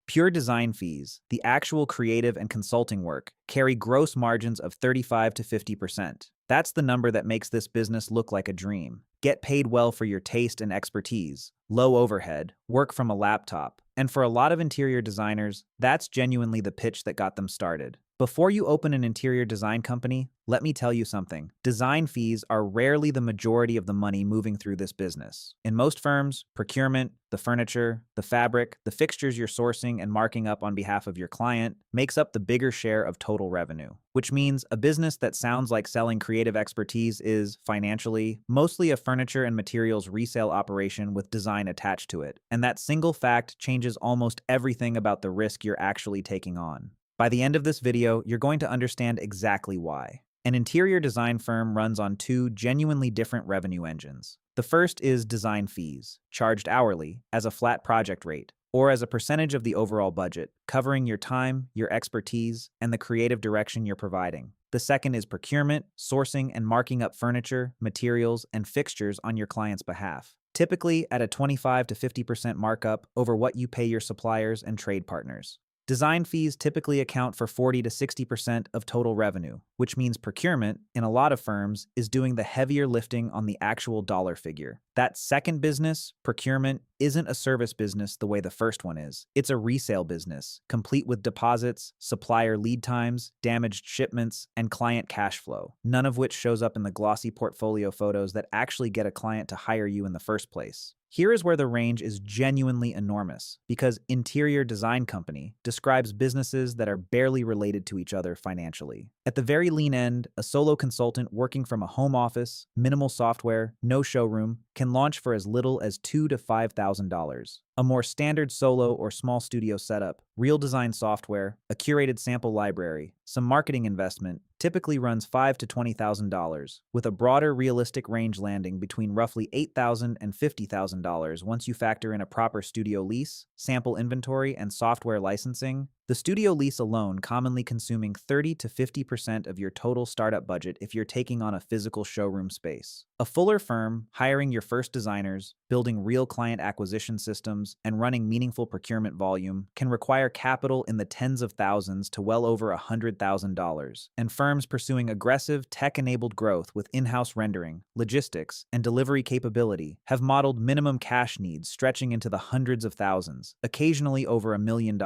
Pure design fees, the actual creative and consulting work, carry gross margins of 35 to 50%. That's the number that makes this business look like a dream. Get paid well for your taste and expertise, low overhead, work from a laptop. And for a lot of interior designers, that's genuinely the pitch that got them started. Before you open an interior design company, let me tell you something. Design fees are rarely the majority of the money moving through this business. In most firms, procurement, the furniture, the fabric, the fixtures you're sourcing and marking up on behalf of your client makes up the bigger share of total revenue, which means a business that sounds like selling creative expertise is, financially, mostly a furniture and materials resale operation with design attached to it. And that single fact changes almost everything about the risk you're actually taking on. By the end of this video, you're going to understand exactly why. An interior design firm runs on two genuinely different revenue engines. The first is design fees, charged hourly, as a flat project rate, or as a percentage of the overall budget, covering your time, your expertise, and the creative direction you're providing. The second is procurement, sourcing and marking up furniture, materials, and fixtures on your client's behalf, typically at a 25 to 50% markup over what you pay your suppliers and trade partners. Design fees typically account for 40 to 60% of total revenue, which means procurement, in a lot of firms, is doing the heavier lifting on the actual dollar figure. That second business, procurement, isn't a service business the way the first one is. It's a resale business, complete with deposits, supplier lead times, damaged shipments, and client cash flow, none of which shows up in the glossy portfolio photos that actually get a client to hire you in the first place. Here is where the range is genuinely enormous, because Interior Design Company describes businesses that are barely related to each other financially. At the very lean end, a solo consultant working from a home office, minimal software, no showroom, can launch for as little as $2,000 to $5,000. A more standard solo or small studio setup, real design software, a curated sample library, some marketing investment, typically runs $5,000 to $20,000, with a broader realistic range landing between roughly $8,000 and $50,000 once you factor in a proper studio lease, sample inventory, and software licensing. The studio lease alone commonly consuming 30 to 50% of your total startup budget if you're taking on a physical showroom space. A fuller firm, hiring your first designers, building real client acquisition systems, and running meaningful procurement volume can require capital in the tens of thousands to well over $100,000. And firms pursuing aggressive, tech-enabled growth with in-house rendering, logistics, and delivery capability have modeled minimum cash needs stretching into the hundreds of thousands, occasionally over $1 million,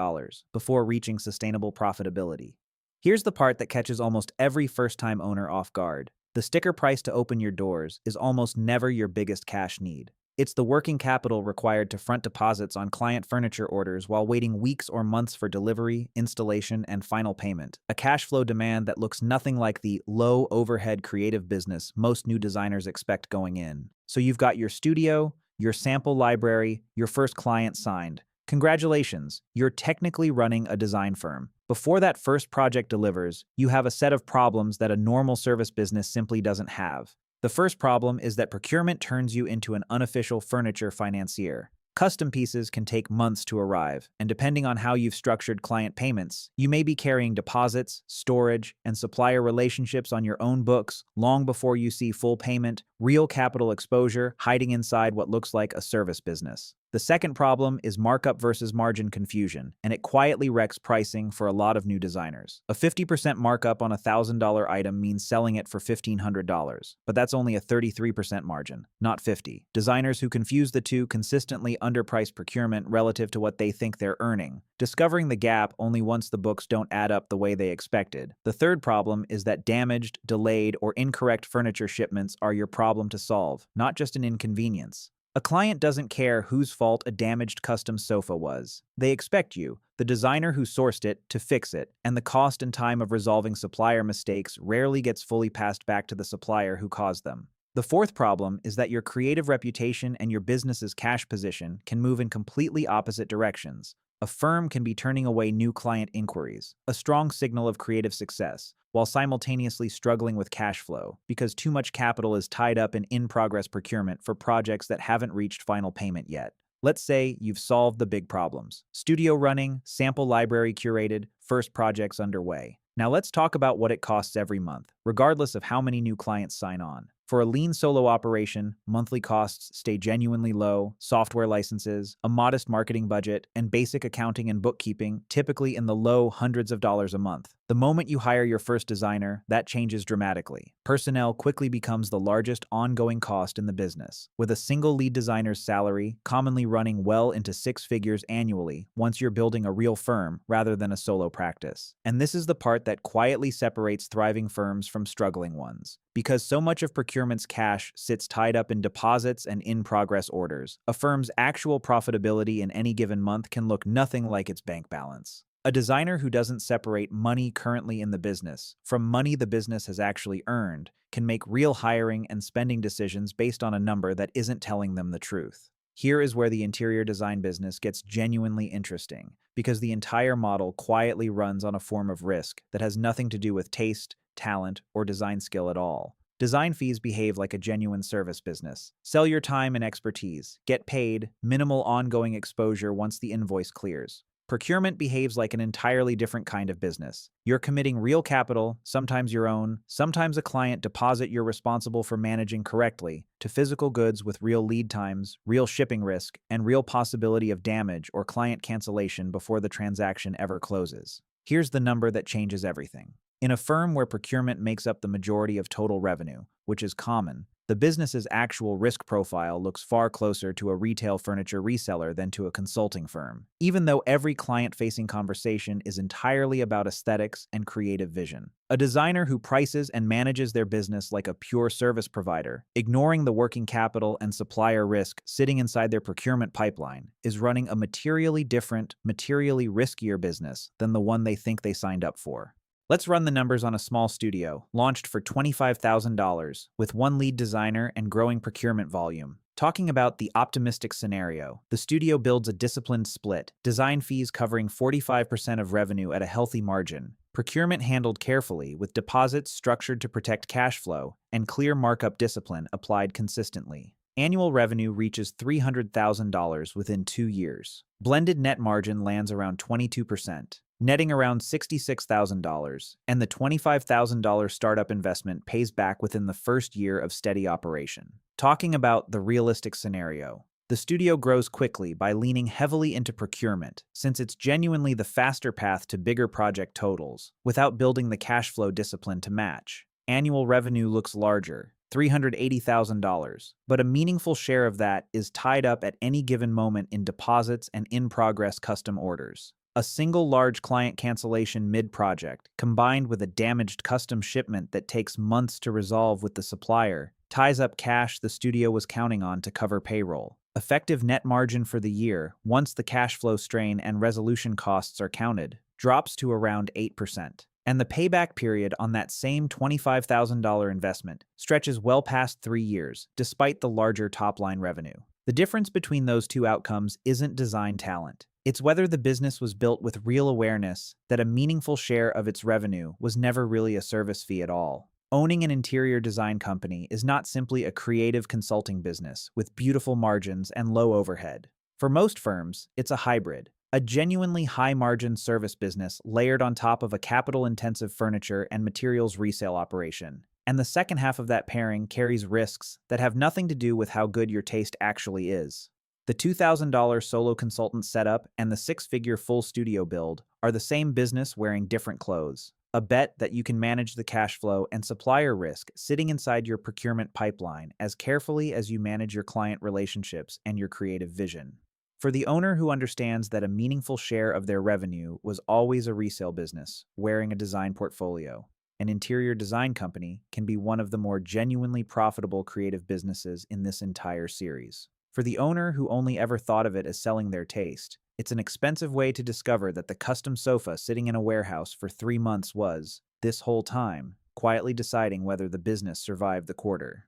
before reaching sustainable profitability. Here's the part that catches almost every first-time owner off guard. The sticker price to open your doors is almost never your biggest cash need. It's the working capital required to front deposits on client furniture orders while waiting weeks or months for delivery, installation, and final payment. A cash flow demand that looks nothing like the low overhead creative business most new designers expect going in. So you've got your studio, your sample library, your first client signed. Congratulations, you're technically running a design firm. Before that first project delivers, you have a set of problems that a normal service business simply doesn't have. The first problem is that procurement turns you into an unofficial furniture financier. Custom pieces can take months to arrive, and depending on how you've structured client payments, you may be carrying deposits, storage, and supplier relationships on your own books long before you see full payment, real capital exposure hiding inside what looks like a service business. The second problem is markup versus margin confusion, and it quietly wrecks pricing for a lot of new designers. A 50% markup on a $1,000 item means selling it for $1,500, but that's only a 33% margin, not 50. Designers who confuse the two consistently underprice procurement relative to what they think they're earning, discovering the gap only once the books don't add up the way they expected. The third problem is that damaged, delayed, or incorrect furniture shipments are your problem to solve, not just an inconvenience. A client doesn't care whose fault a damaged custom sofa was. They expect you, the designer who sourced it, to fix it, and the cost and time of resolving supplier mistakes rarely gets fully passed back to the supplier who caused them. The fourth problem is that your creative reputation and your business's cash position can move in completely opposite directions. A firm can be turning away new client inquiries, a strong signal of creative success, while simultaneously struggling with cash flow because too much capital is tied up in in-progress procurement for projects that haven't reached final payment yet. Let's say you've solved the big problems. Studio running, sample library curated, first projects underway. Now let's talk about what it costs every month, regardless of how many new clients sign on. For a lean solo operation, monthly costs stay genuinely low, software licenses, a modest marketing budget, and basic accounting and bookkeeping typically in the low hundreds of dollars a month. The moment you hire your first designer, that changes dramatically. Personnel quickly becomes the largest ongoing cost in the business, with a single lead designer's salary commonly running well into six figures annually once you're building a real firm rather than a solo practice. And this is the part that quietly separates thriving firms from struggling ones. Because so much of procurement's cash sits tied up in deposits and in-progress orders, a firm's actual profitability in any given month can look nothing like its bank balance. A designer who doesn't separate money currently in the business from money the business has actually earned can make real hiring and spending decisions based on a number that isn't telling them the truth. Here is where the interior design business gets genuinely interesting, because the entire model quietly runs on a form of risk that has nothing to do with taste, talent, or design skill at all. Design fees behave like a genuine service business. Sell your time and expertise. Get paid, minimal ongoing exposure once the invoice clears. Procurement behaves like an entirely different kind of business. You're committing real capital, sometimes your own, sometimes a client deposit you're responsible for managing correctly, to physical goods with real lead times, real shipping risk, and real possibility of damage or client cancellation before the transaction ever closes. Here's the number that changes everything. In a firm where procurement makes up the majority of total revenue, which is common, the business's actual risk profile looks far closer to a retail furniture reseller than to a consulting firm, even though every client-facing conversation is entirely about aesthetics and creative vision. A designer who prices and manages their business like a pure service provider, ignoring the working capital and supplier risk sitting inside their procurement pipeline, is running a materially different, materially riskier business than the one they think they signed up for. Let's run the numbers on a small studio, launched for $25,000, with one lead designer and growing procurement volume. Talking about the optimistic scenario, the studio builds a disciplined split, design fees covering 45% of revenue at a healthy margin, procurement handled carefully with deposits structured to protect cash flow, and clear markup discipline applied consistently. Annual revenue reaches $300,000 within 2 years. Blended net margin lands around 22%. Netting around $66,000, and the $25,000 startup investment pays back within the first year of steady operation. Talking about the realistic scenario, the studio grows quickly by leaning heavily into procurement, since it's genuinely the faster path to bigger project totals, without building the cash flow discipline to match. Annual revenue looks larger, $380,000, but a meaningful share of that is tied up at any given moment in deposits and in-progress custom orders. A single large client cancellation mid-project, combined with a damaged custom shipment that takes months to resolve with the supplier, ties up cash the studio was counting on to cover payroll. Effective net margin for the year, once the cash flow strain and resolution costs are counted, drops to around 8%. And the payback period on that same $25,000 investment stretches well past 3 years, despite the larger top-line revenue. The difference between those two outcomes isn't design talent. It's whether the business was built with real awareness that a meaningful share of its revenue was never really a service fee at all. Owning an interior design company is not simply a creative consulting business with beautiful margins and low overhead. For most firms, it's a hybrid, a genuinely high-margin service business layered on top of a capital-intensive furniture and materials resale operation. And the second half of that pairing carries risks that have nothing to do with how good your taste actually is. The $2,000 solo consultant setup and the six-figure full studio build are the same business wearing different clothes. A bet that you can manage the cash flow and supplier risk sitting inside your procurement pipeline as carefully as you manage your client relationships and your creative vision. For the owner who understands that a meaningful share of their revenue was always a resale business, wearing a design portfolio, an interior design company can be one of the more genuinely profitable creative businesses in this entire series. For the owner who only ever thought of it as selling their taste, it's an expensive way to discover that the custom sofa sitting in a warehouse for 3 months was, this whole time, quietly deciding whether the business survived the quarter.